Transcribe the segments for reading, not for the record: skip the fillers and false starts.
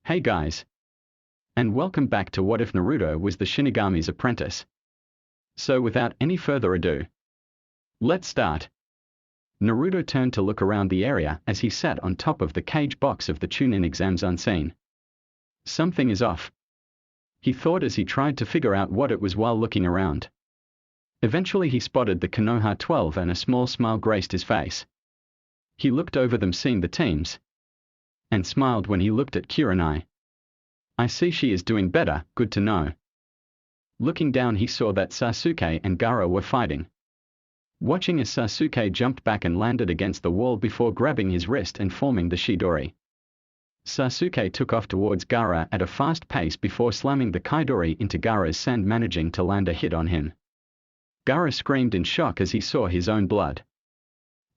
Hey guys! And welcome back to What If Naruto Was the Shinigami's Apprentice? So without any further ado, let's start. Naruto turned to look around the area as he sat on top of the cage box of the Chunin exams unseen. Something is off, he thought as he tried to figure out what it was while looking around. Eventually he spotted the Konoha 12 and a small smile graced his face. He looked over them seeing the teams, and smiled when he looked at Kurenai. I see she is doing better, good to know. Looking down he saw that Sasuke and Gaara were fighting. Watching as Sasuke jumped back and landed against the wall before grabbing his wrist and forming the Chidori. Sasuke took off towards Gaara at a fast pace before slamming the Chidori into Gaara's sand, managing to land a hit on him. Gaara screamed in shock as he saw his own blood,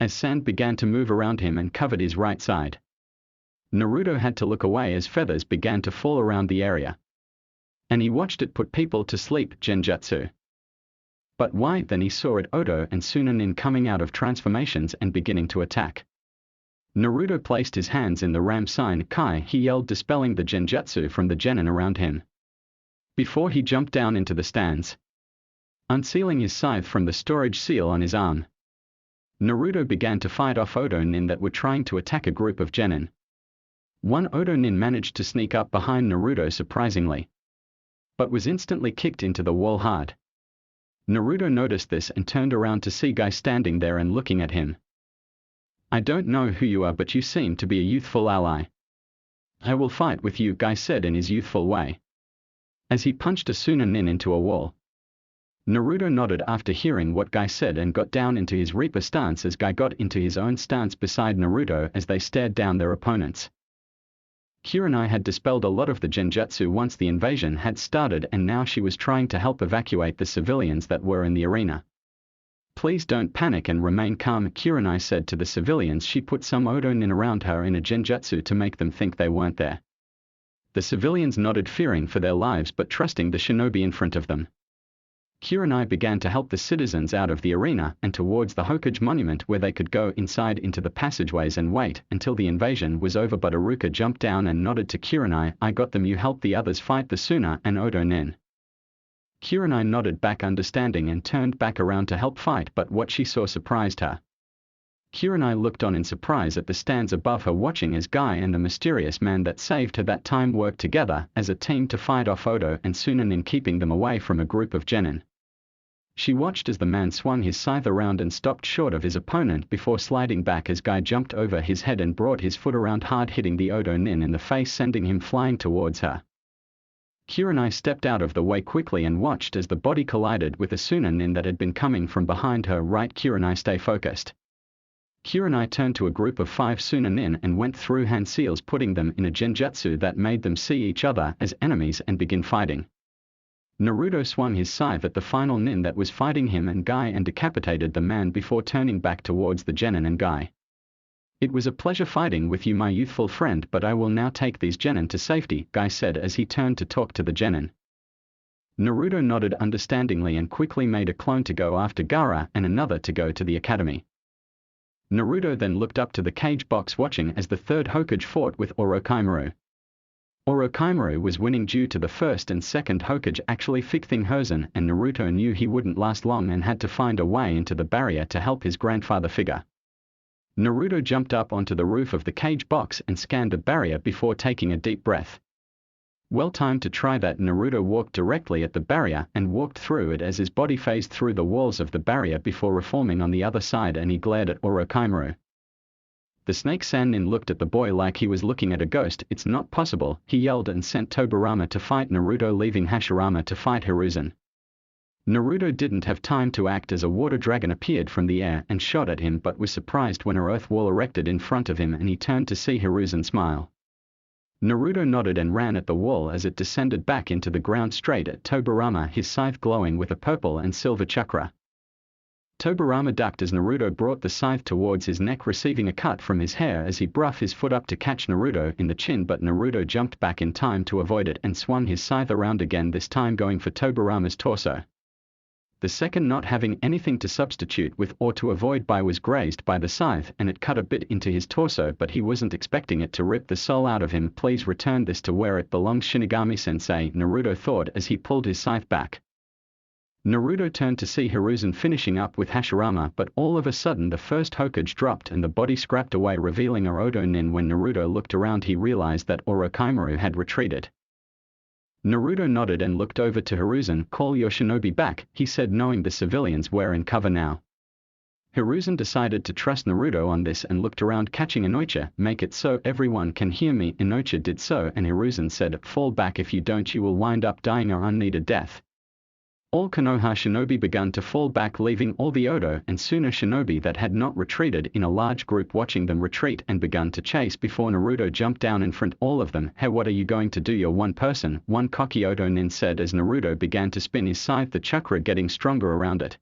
as sand began to move around him and covered his right side. Naruto had to look away as feathers began to fall around the area, and he watched it put people to sleep, genjutsu. But why? Then he saw it, Oto and Sunanin coming out of transformations and beginning to attack. Naruto placed his hands in the ram sign Kai, he yelled, dispelling the genjutsu from the genin around him, before he jumped down into the stands, unsealing his scythe from the storage seal on his arm. Naruto began to fight off Oto nin that were trying to attack a group of genin. One Oto nin managed to sneak up behind Naruto surprisingly, but was instantly kicked into the wall hard. Naruto noticed this and turned around to see Guy standing there and looking at him. I don't know who you are, but you seem to be a youthful ally. I will fight with you, Guy said in his youthful way, as he punched a Sunanin into a wall. Naruto nodded after hearing what Guy said and got down into his Reaper stance as Guy got into his own stance beside Naruto as they stared down their opponents. Kurenai had dispelled a lot of the genjutsu once the invasion had started, and now she was trying to help evacuate the civilians that were in the arena. Please don't panic and remain calm, Kurenai said to the civilians. She put some Oto nin around her in a genjutsu to make them think they weren't there. The civilians nodded, fearing for their lives but trusting the shinobi in front of them. Kurenai began to help the citizens out of the arena and towards the Hokage monument, where they could go inside into the passageways and wait until the invasion was over. But Iruka jumped down and nodded to Kurenai. I got them, you helped the others fight the Suna and Oto nin. Kurenai nodded back, understanding, and turned back around to help fight, but what she saw surprised her. Kurenai looked on in surprise at the stands above her, watching as Guy and the mysterious man that saved her that time worked together as a team to fight off Oto and Sunanin, keeping them away from a group of genin. She watched as the man swung his scythe around and stopped short of his opponent before sliding back as Guy jumped over his head and brought his foot around hard, hitting the Oto nin in the face, sending him flying towards her. Kurenai stepped out of the way quickly and watched as the body collided with a Sunanin that had been coming from behind her. Right, Kurenai, stay focused. Kurenai turned to a group of 5 Sunanin and went through hand seals, putting them in a genjutsu that made them see each other as enemies and begin fighting. Naruto swung his scythe at the final nin that was fighting him and Guy and decapitated the man before turning back towards the genin and Guy. It was a pleasure fighting with you, my youthful friend, but I will now take these genin to safety, Guy said as he turned to talk to the genin. Naruto nodded understandingly and quickly made a clone to go after Gaara and another to go to the academy. Naruto then looked up to the cage box, watching as the third Hokage fought with Orochimaru. Orochimaru was winning due to the first and second Hokage actually fixing Hiruzen, and Naruto knew he wouldn't last long and had to find a way into the barrier to help his grandfather figure. Naruto jumped up onto the roof of the cage box and scanned the barrier before taking a deep breath. Well timed to try that. Naruto walked directly at the barrier and walked through it as his body phased through the walls of the barrier before reforming on the other side, and he glared at Orochimaru. The snake Sannin looked at the boy like he was looking at a ghost. It's not possible, he yelled and sent Tobirama to fight Naruto, leaving Hashirama to fight Hiruzen. Naruto didn't have time to act as a water dragon appeared from the air and shot at him, but was surprised when a earth wall erected in front of him and he turned to see Hiruzen smile. Naruto nodded and ran at the wall as it descended back into the ground straight at Tobirama, his scythe glowing with a purple and silver chakra. Tobirama ducked as Naruto brought the scythe towards his neck, receiving a cut from his hair as he brought his foot up to catch Naruto in the chin, but Naruto jumped back in time to avoid it and swung his scythe around again, this time going for Tobirama's torso. The second, not having anything to substitute with or to avoid by, was grazed by the scythe and it cut a bit into his torso, but he wasn't expecting it to rip the soul out of him. Please return this to where it belongs, Shinigami-sensei, Naruto thought as he pulled his scythe back. Naruto turned to see Hiruzen finishing up with Hashirama, but all of a sudden the first Hokage dropped and the body scrapped away, revealing a Odo-nin. When Naruto looked around, he realized that Orochimaru had retreated. Naruto nodded and looked over to Hiruzen. Call your shinobi back, he said, knowing the civilians were in cover now. Hiruzen decided to trust Naruto on this and looked around, catching Inocha. Make it so everyone can hear me. Inocha did so and Hiruzen said, fall back, if you don't you will wind up dying or unneeded death. All Konoha shinobi began to fall back, leaving all the Odo and Suna shinobi that had not retreated in a large group watching them retreat and begun to chase before Naruto jumped down in front all of them. Hey, what are you going to do? You're one person, one cocky Odo-nin said as Naruto began to spin his scythe, the chakra getting stronger around it.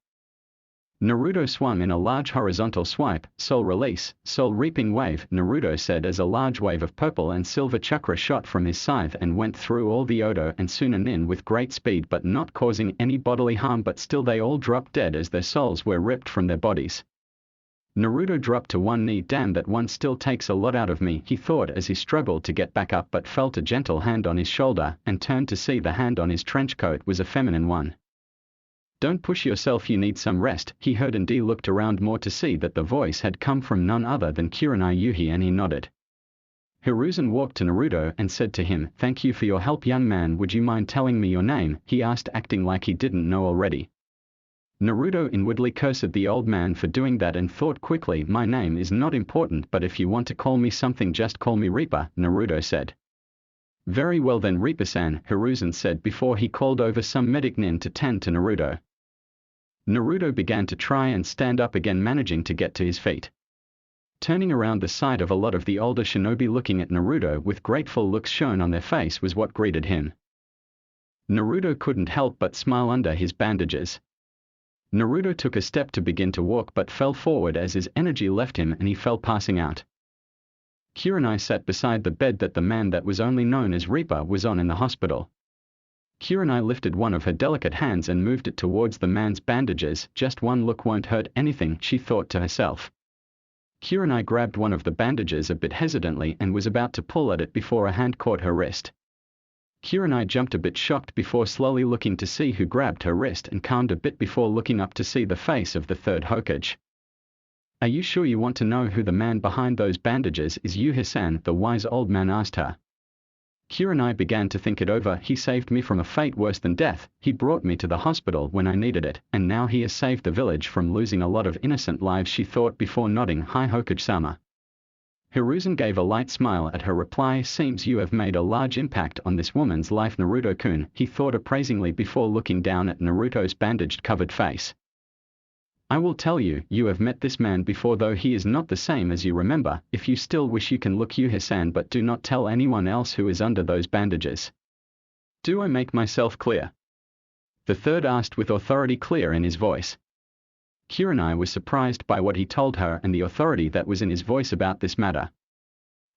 Naruto swung in a large horizontal swipe, soul release, soul reaping wave, Naruto said as a large wave of purple and silver chakra shot from his scythe and went through all the Odo and Suna nin with great speed, but not causing any bodily harm, but still they all dropped dead as their souls were ripped from their bodies. Naruto dropped to one knee. Damn, that one still takes a lot out of me, he thought as he struggled to get back up, but felt a gentle hand on his shoulder and turned to see the hand on his trench coat was a feminine one. Don't push yourself, you need some rest, he heard, and he looked around more to see that the voice had come from none other than Kurenai Yuhi, and he nodded. Hiruzen walked to Naruto and said to him, thank you for your help, young man. Would you mind telling me your name, he asked, acting like he didn't know already. Naruto inwardly cursed the old man for doing that and thought quickly, my name is not important, but if you want to call me something just call me Reaper, Naruto said. Very well then, Reaper-san, Hiruzen said before he called over some medic nin to tend to Naruto. Naruto began to try and stand up again, managing to get to his feet. Turning around, the sight of a lot of the older shinobi looking at Naruto with grateful looks shown on their face was what greeted him. Naruto couldn't help but smile under his bandages. Naruto took a step to begin to walk but fell forward as his energy left him and he fell passing out. Kurenai sat beside the bed that the man that was only known as Reaper was on in the hospital. Kurenai lifted one of her delicate hands and moved it towards the man's bandages. Just one look won't hurt anything, she thought to herself. Kurenai grabbed one of the bandages a bit hesitantly and was about to pull at it before a hand caught her wrist. Kurenai jumped a bit shocked before slowly looking to see who grabbed her wrist and calmed a bit before looking up to see the face of the third Hokage. Are you sure you want to know who the man behind those bandages is? Yuhi-san, the wise old man asked her. Kurenai began to think it over. He saved me from a fate worse than death, he brought me to the hospital when I needed it, and now he has saved the village from losing a lot of innocent lives, she thought before nodding. Hi Hokage-sama. Hiruzen gave a light smile at her reply. Seems you have made a large impact on this woman's life, Naruto-kun, he thought appraisingly before looking down at Naruto's bandaged covered face. I will tell you, you have met this man before, though he is not the same as you remember. If you still wish you can look Yuhi-san, but do not tell anyone else who is under those bandages. Do I make myself clear? The third asked with authority clear in his voice. Kurenai was surprised by what he told her and the authority that was in his voice about this matter.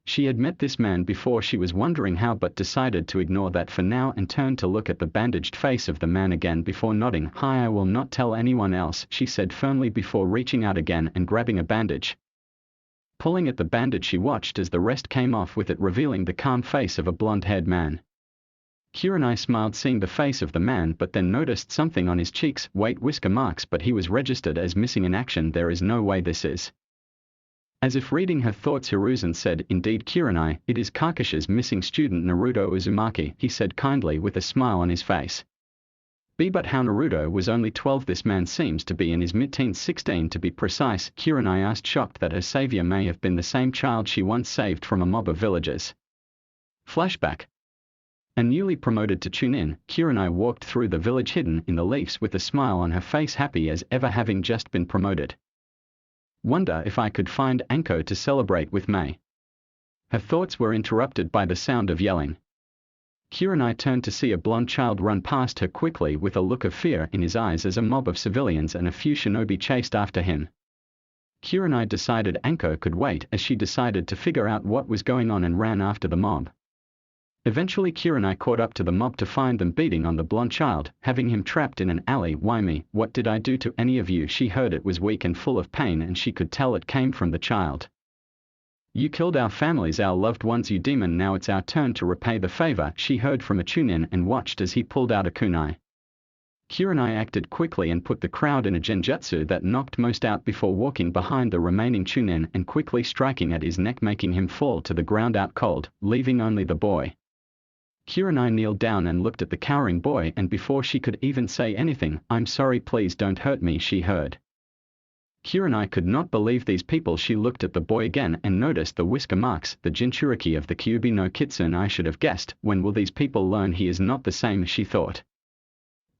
She had met this man before. She was wondering how, but decided to ignore that for now and turned to look at the bandaged face of the man again before nodding. Hi, I will not tell anyone else, she said firmly before reaching out again and grabbing a bandage. Pulling at the bandage, she watched as the rest came off with it, revealing the calm face of a blonde-haired man. Kurenai smiled seeing the face of the man, but then noticed something on his cheeks. Wait, whisker marks, but he was registered as missing in action. There is no way this is. As if reading her thoughts, Hiruzen said, indeed Kurenai, it is Kakashi's missing student Naruto Uzumaki, he said kindly with a smile on his face. But how Naruto was only 12, this man seems to be in his mid-teens, 16 to be precise, Kurenai asked, shocked that her savior may have been the same child she once saved from a mob of villagers. Flashback. A newly promoted to Chunin, Kurenai walked through the village hidden in the leaves with a smile on her face, happy as ever having just been promoted. Wonder if I could find Anko to celebrate with May. Her thoughts were interrupted by the sound of yelling. Kurenai turned to see a blonde child run past her quickly with a look of fear in his eyes as a mob of civilians and a few shinobi chased after him. Kurenai decided Anko could wait as she decided to figure out what was going on and ran after the mob. Eventually Kurenai caught up to the mob to find them beating on the blonde child, having him trapped in an alley. Why me? What did I do to any of you? She heard it was weak and full of pain, and she could tell it came from the child. You killed our families, our loved ones, you demon. Now it's our turn to repay the favor, she heard from a Chunin and watched as he pulled out a kunai. Kurenai acted quickly and put the crowd in a genjutsu that knocked most out before walking behind the remaining Chunin and quickly striking at his neck, making him fall to the ground out cold, leaving only the boy. Kurenai kneeled down and looked at the cowering boy, and before she could even say anything, "I'm sorry, please don't hurt me," she heard. Kurenai could not believe these people. She looked at the boy again and noticed the whisker marks, the Jinchuriki of the Kyuubi no Kitsune. I should have guessed. When will these people learn he is not the same, she thought.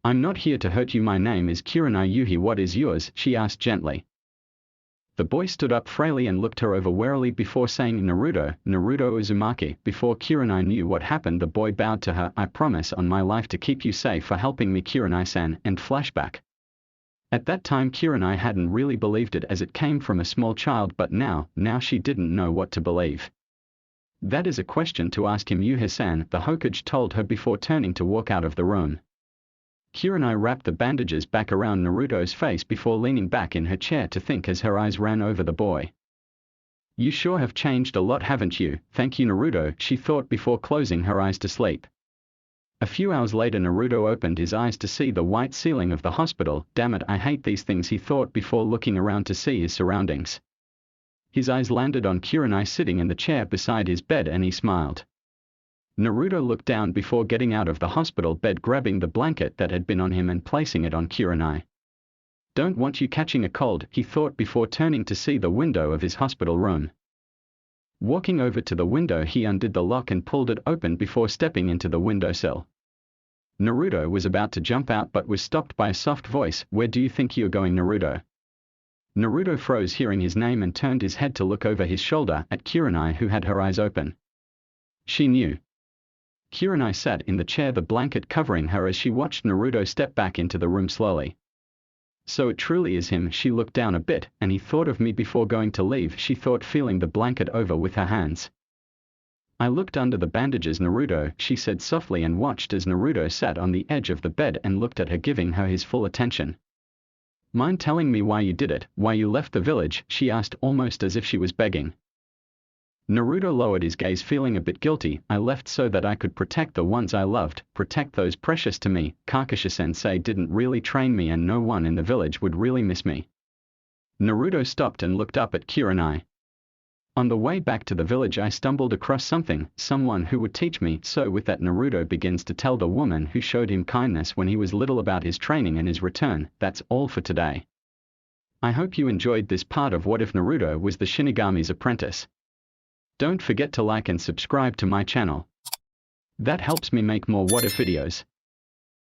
I'm not here to hurt you. My name is Kurenai Yuhi. What is yours? She asked gently. The boy stood up frailly and looked her over warily before saying Naruto Uzumaki. Before Kurenai knew what happened, the boy bowed to her. I promise on my life to keep you safe for helping me, Kurenai-san, and flashback. At that time Kurenai hadn't really believed it as it came from a small child, but now she didn't know what to believe. That is a question to ask him, Yuhi-san, the Hokage told her before turning to walk out of the room. Kurenai wrapped the bandages back around Naruto's face before leaning back in her chair to think as her eyes ran over the boy. You sure have changed a lot, haven't you? Thank you, Naruto, she thought before closing her eyes to sleep. A few hours later Naruto opened his eyes to see the white ceiling of the hospital. Damn it, I hate these things, he thought before looking around to see his surroundings. His eyes landed on Kurenai sitting in the chair beside his bed and he smiled. Naruto looked down before getting out of the hospital bed, grabbing the blanket that had been on him and placing it on Kurenai. Don't want you catching a cold, he thought before turning to see the window of his hospital room. Walking over to the window he undid the lock and pulled it open before stepping into the windowsill. Naruto was about to jump out but was stopped by a soft voice. Where do you think you're going, Naruto? Naruto froze hearing his name and turned his head to look over his shoulder at Kurenai, who had her eyes open. She knew. Kurenai sat in the chair, the blanket covering her as she watched Naruto step back into the room slowly. So it truly is him. She looked down a bit, and he thought of me before going to leave, she thought, feeling the blanket over with her hands. I looked under the bandages, Naruto, she said softly, and watched as Naruto sat on the edge of the bed and looked at her, giving her his full attention. Mind telling me why you did it, why you left the village? She asked, almost as if she was begging. Naruto lowered his gaze, feeling a bit guilty. I left so that I could protect the ones I loved, protect those precious to me. Kakashi-sensei didn't really train me and no one in the village would really miss me. Naruto stopped and looked up at Kurenai. On the way back to the village I stumbled across someone who would teach me. So with that Naruto begins to tell the woman who showed him kindness when he was little about his training and his return. That's all for today. I hope you enjoyed this part of What If Naruto Was the Shinigami's Apprentice. Don't forget to like and subscribe to my channel. That helps me make more What If videos.